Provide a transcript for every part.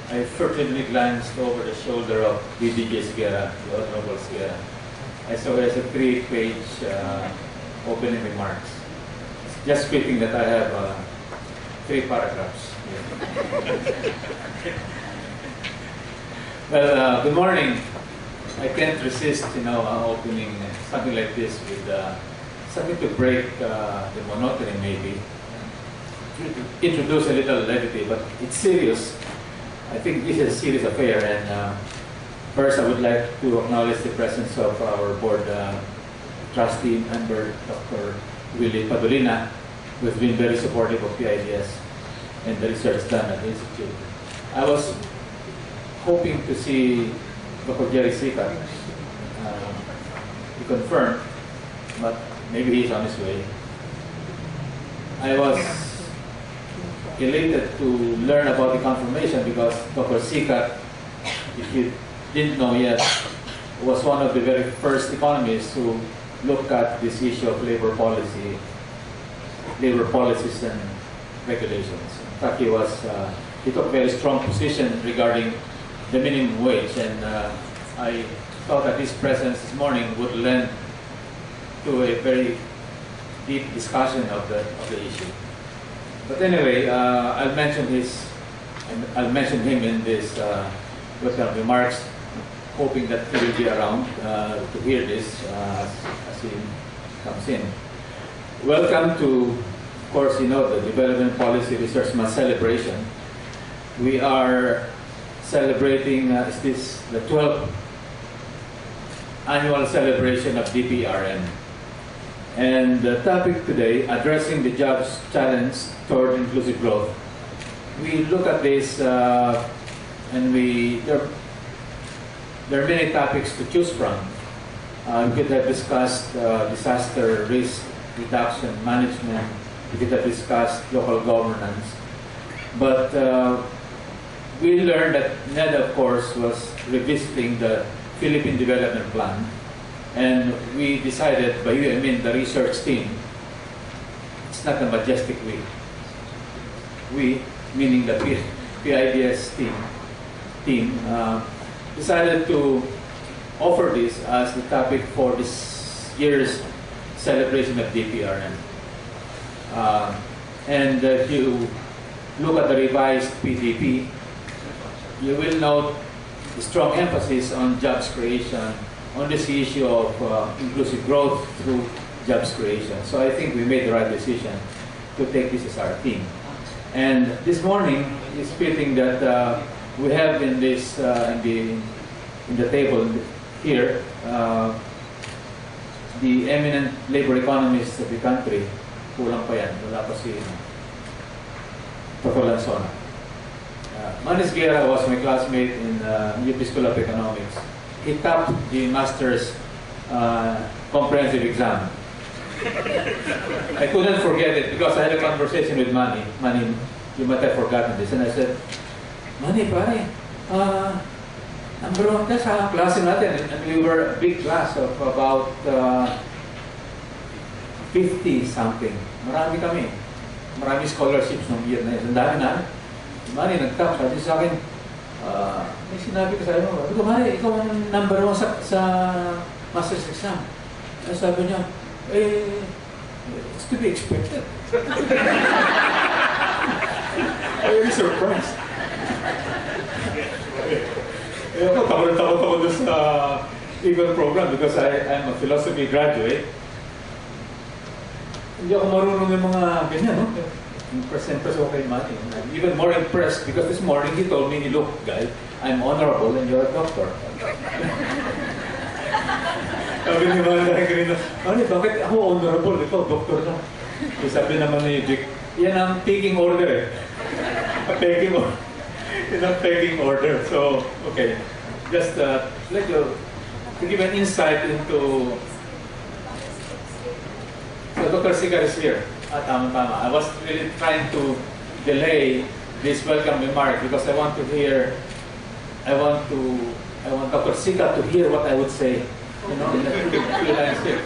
I furtively glanced over the shoulder of BDJ Sierra, the Honorable Sierra. I saw there's a 3-page opening remarks. Just fitting that I have 3 paragraphs. Well, good morning. I can't resist, opening something like this with something to break the monotony, maybe. Introduce a little levity, but it's serious. I think this is a serious affair, and first I would like to acknowledge the presence of our board trustee member, Dr. Willie Padolina, who has been very supportive of the ideas and the research done at the Institute. I was hoping to see Dr. Jerry Sikat to confirm, but maybe he's on his way. I was elated to learn about the confirmation because Dr. Sikat, if you didn't know yet, was one of the very first economists who looked at this issue of labor policies and regulations. In fact, he took a very strong position regarding the minimum wage, and I thought that his presence this morning would lend to a very deep discussion of the issue. But anyway, I'll mention him in this remarks, hoping that he will be around to hear this as he comes in. Welcome to, of course, the Development Policy Research Month celebration. We are celebrating, is this the 12th annual celebration of DPRM. And the topic today, addressing the jobs challenge toward inclusive growth. We look at this and there are many topics to choose from. We could have discussed disaster risk reduction management. We could have discussed local governance. But we learned that NED, of course, was revisiting the Philippine Development Plan. And we decided, by we I mean the research team, it's not a majestic we. We, meaning the PIDS team decided to offer this as the topic for this year's celebration of DPRM. And if you look at the revised PDP, you will note the strong emphasis on jobs creation, on this issue of inclusive growth through jobs creation. So I think we made the right decision to take this as our theme. And this morning, it's fitting that we have in this in the table here the eminent labor economists of the country. Kulang pa yan, wala pa si Dr. Lanzona. Manis Guerra was my classmate in UP School of Economics. He topped the master's comprehensive exam. I couldn't forget it because I had a conversation with Manny. Manny, you might have forgotten this. And I said, Manny, pare, number 1 ka sa klase natin. And we were a big class of about 50-something. Marami kami. Marami scholarships nung year na yun. Ang dami na. Manny, nag-top. Sabi sa akin, may sinabi ko sa iyo, Manny, ikaw ang number 1 sa master's exam. Sabi niya, it's to be expected. I'm really surprised. Ako, takot ako doon sa Eagle program because I'm a philosophy graduate. Hindi ako marunong yung mga ganyan, no? Impressed ako kay Manny. I'm even more impressed because this morning he told me, look, guy, I'm honorable and you're a doctor. Sabi ni Manny kanina, bakit ako honorable? Ikaw, doctor na. Sabi naman ni Dick, yan ang taking order eh. Taking order. Yan ang taking order. So, okay. Just let you to give an insight into. So, Dr. Sikat is here. Tama. I was really trying to delay this welcome remark because I want Dr. Sikat to hear what I would say. In the few lines here.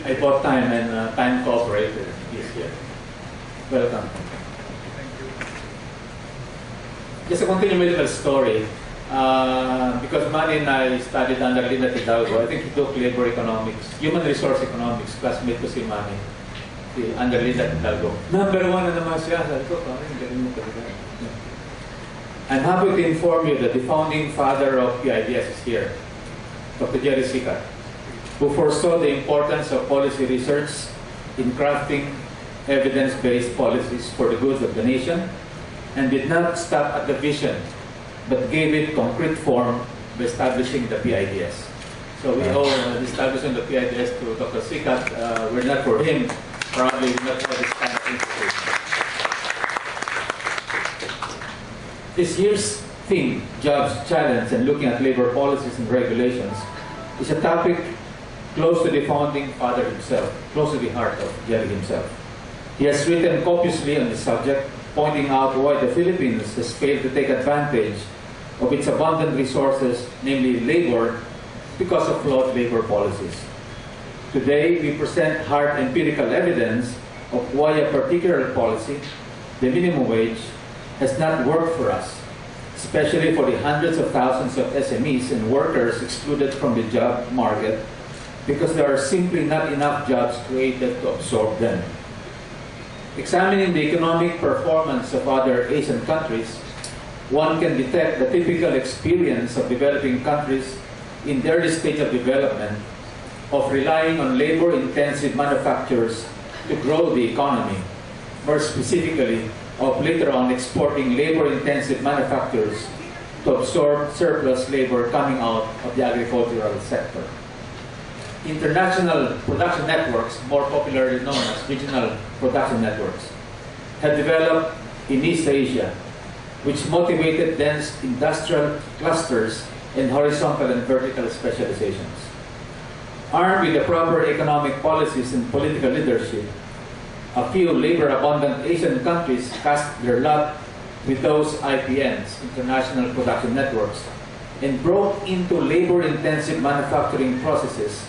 I bought time and time cooperated this year. Welcome. Just a continual story. Because Manny and I studied under Linda Hidalgo. I think he took labor economics, human resource economics, classmate ko si Manny. Under Linda Hidalgo. Number 1 na naman siya. Sabi ko, parang galing mo talaga. I'm happy to inform you that the founding father of PIDS is here, Dr. Jerry Sikat, who foresaw the importance of policy research in crafting evidence-based policies for the good of the nation, and did not stop at the vision, but gave it concrete form by establishing the PIDS. So we owe the establishment of PIDS to Dr. Sikat. We're not for him, probably not for this kind of institution. This year's theme, Jobs, Challenge, and looking at labor policies and regulations, is a topic close to the founding father himself, close to the heart of Jerry himself. He has written copiously on the subject, pointing out why the Philippines has failed to take advantage of its abundant resources, namely labor, because of flawed labor policies. Today, we present hard empirical evidence of why a particular policy, the minimum wage, has not worked for us, especially for the hundreds of thousands of SMEs and workers excluded from the job market because there are simply not enough jobs created to absorb them. Examining the economic performance of other Asian countries, one can detect the typical experience of developing countries in the early stage of development of relying on labor-intensive manufacturers to grow the economy, more specifically, of later on exporting labor-intensive manufacturers to absorb surplus labor coming out of the agricultural sector. International production networks, more popularly known as regional production networks, have developed in East Asia, which motivated dense industrial clusters and horizontal and vertical specializations. Armed with the proper economic policies and political leadership, a few labor-abundant Asian countries cast their lot with those IPNs, international production networks, and broke into labor-intensive manufacturing processes,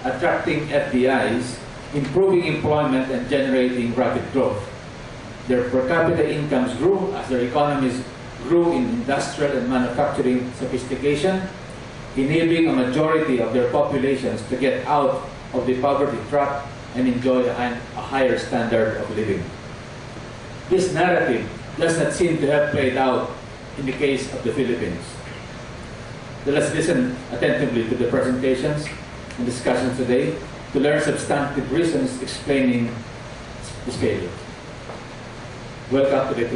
attracting FDIs, improving employment, and generating rapid growth. Their per capita incomes grew as their economies grew in industrial and manufacturing sophistication, enabling a majority of their populations to get out of the poverty trap and enjoy a higher standard of living. This narrative does not seem to have played out in the case of the Philippines. So let's listen attentively to the presentations and discussions today to learn substantive reasons explaining this failure. Welcome to the